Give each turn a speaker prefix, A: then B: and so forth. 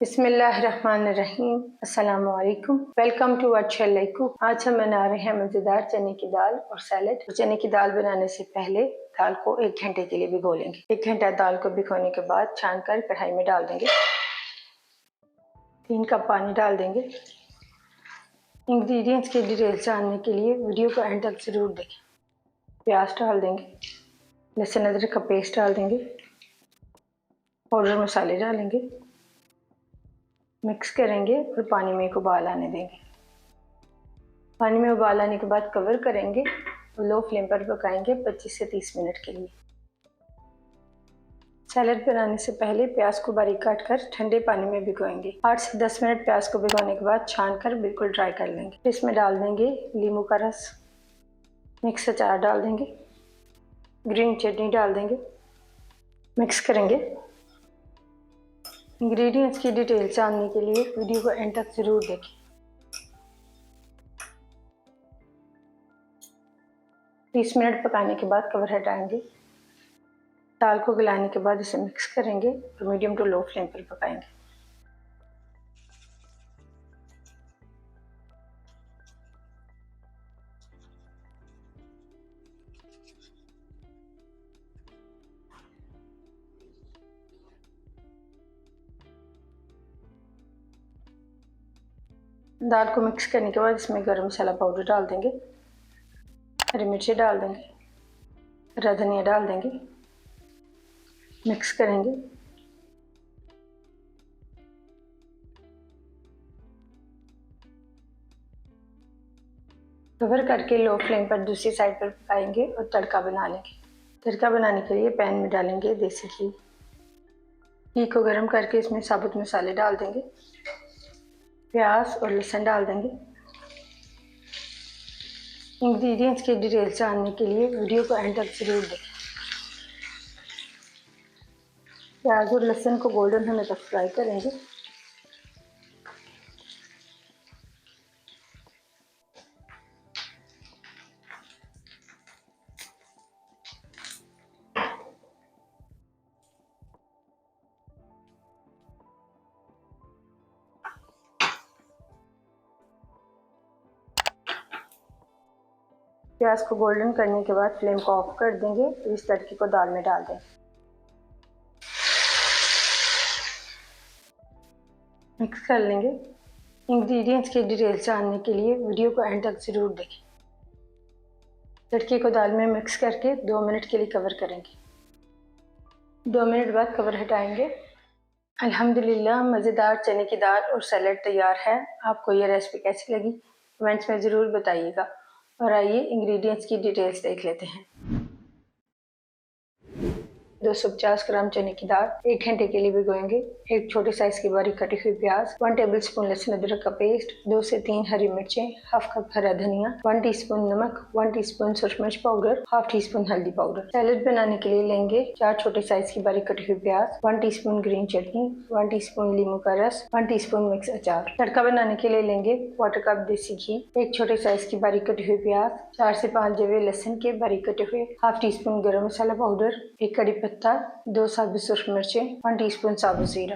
A: बिस्मिल्लाहिर्रहमानिर्रहीम। अस्सलामु अलैकुम। वेलकम टू अच्छेल्लैकु। आज हम बना रहे हैं मज़ेदार चने की दाल और सैलेड। चने की दाल बनाने से पहले दाल को 1 घंटे के लिए भिगो लेंगे। 1 घंटा दाल को भिगोने के बाद छान कर कढ़ाई में डाल देंगे। 3 कप पानी डाल देंगे। इंग्रेडिएंट्स की डिटेल जानने के लिए वीडियो को एंड तक ज़रूर देखें। प्याज डाल देंगे, लहसुन अदरक का पेस्ट डाल देंगे, पाउडर मसाले डालेंगे, मिक्स करेंगे और पानी में एक उबाल आने देंगे। पानी में उबाल आने के बाद कवर करेंगे और लो फ्लेम पर पकाएंगे 25 से 30 मिनट के लिए। सैलेड बनाने से पहले प्याज को बारीक काट कर ठंडे पानी में भिगोएंगे। 8 से 10 मिनट प्याज को भिगोने के बाद छान कर बिल्कुल ड्राई कर लेंगे। इसमें डाल देंगे नींबू का रस, मिक्स अचार डाल देंगे, ग्रीन चटनी डाल देंगे, मिक्स करेंगे। इंग्रेडिएंट्स की डिटेल जानने के लिए वीडियो को एंड तक ज़रूर देखें। तीस मिनट पकाने के बाद कवर हटाएंगे। दाल को गलाने के बाद इसे मिक्स करेंगे और मीडियम टू लो फ्लेम पर पकाएंगे। दाल को मिक्स करने के बाद इसमें गरम मसाला पाउडर डाल देंगे, हरी मिर्ची डाल देंगे, हरा धनिया डाल देंगे, मिक्स करेंगे। कवर करके लो फ्लेम पर दूसरी साइड पर पकाएंगे और तड़का बना लेंगे। तड़का बनाने के लिए पैन में डालेंगे देसी घी। घी को गर्म करके इसमें साबुत मसाले डाल देंगे, प्याज और लहसुन डाल देंगे। इंग्रेडिएंट्स की डिटेल जानने के लिए वीडियो को एंड तक जरूर देखें। प्याज और लहसुन को गोल्डन होने तक फ्राई करेंगे। प्याज को गोल्डन करने के बाद फ्लेम को ऑफ कर देंगे और इस तड़के को दाल में डाल देंगे। मिक्स कर लेंगे। इंग्रेडिएंट्स की डिटेल जानने के लिए वीडियो को एंड तक ज़रूर देखें। तड़के को दाल में मिक्स करके 2 मिनट के लिए कवर करेंगे। 2 मिनट बाद कवर हटाएंगे। अल्हम्दुलिल्लाह मज़ेदार चने की दाल और सैलेड तैयार है। आपको ये रेसिपी कैसी लगी कमेंट्स में ज़रूर बताइएगा। और आइए इंग्रेडिएंट्स की डिटेल्स देख लेते हैं। 250 ग्राम चने की दाल 1 घंटे के लिए भिगोएंगे। एक छोटे साइज की बारीक कटी हुई प्याज, 1 टेबलस्पून लहसुन अदरक का पेस्ट, 2 से 3 हरी मिर्चें, हाफ कप हरा धनिया, 1 टीस्पून नमक, 1 टीस्पून सुरख मिर्च पाउडर, हाफ टीस्पून हल्दी पाउडर। सैलेड बनाने के लिए लेंगे 4 छोटे साइज की बारीक कटी हुई प्याज, 1 टीस्पून ग्रीन चटनी, 1 टीस्पून नींबू का रस, 1 टीस्पून मिक्स अचार। तड़का बनाने के लिए लेंगे 1/4 कप देसी घी, एक छोटे साइज की बारीक कटी हुई प्याज, 4 से 5 जवे लहसुन के बारीक कटे हुए, हाफ टीस्पून गरम मसाला पाउडर, 1 कड़ी पत्ता, 2 साबुत सुरख मिर्चें, 1 टीस्पून साबुत जीरा।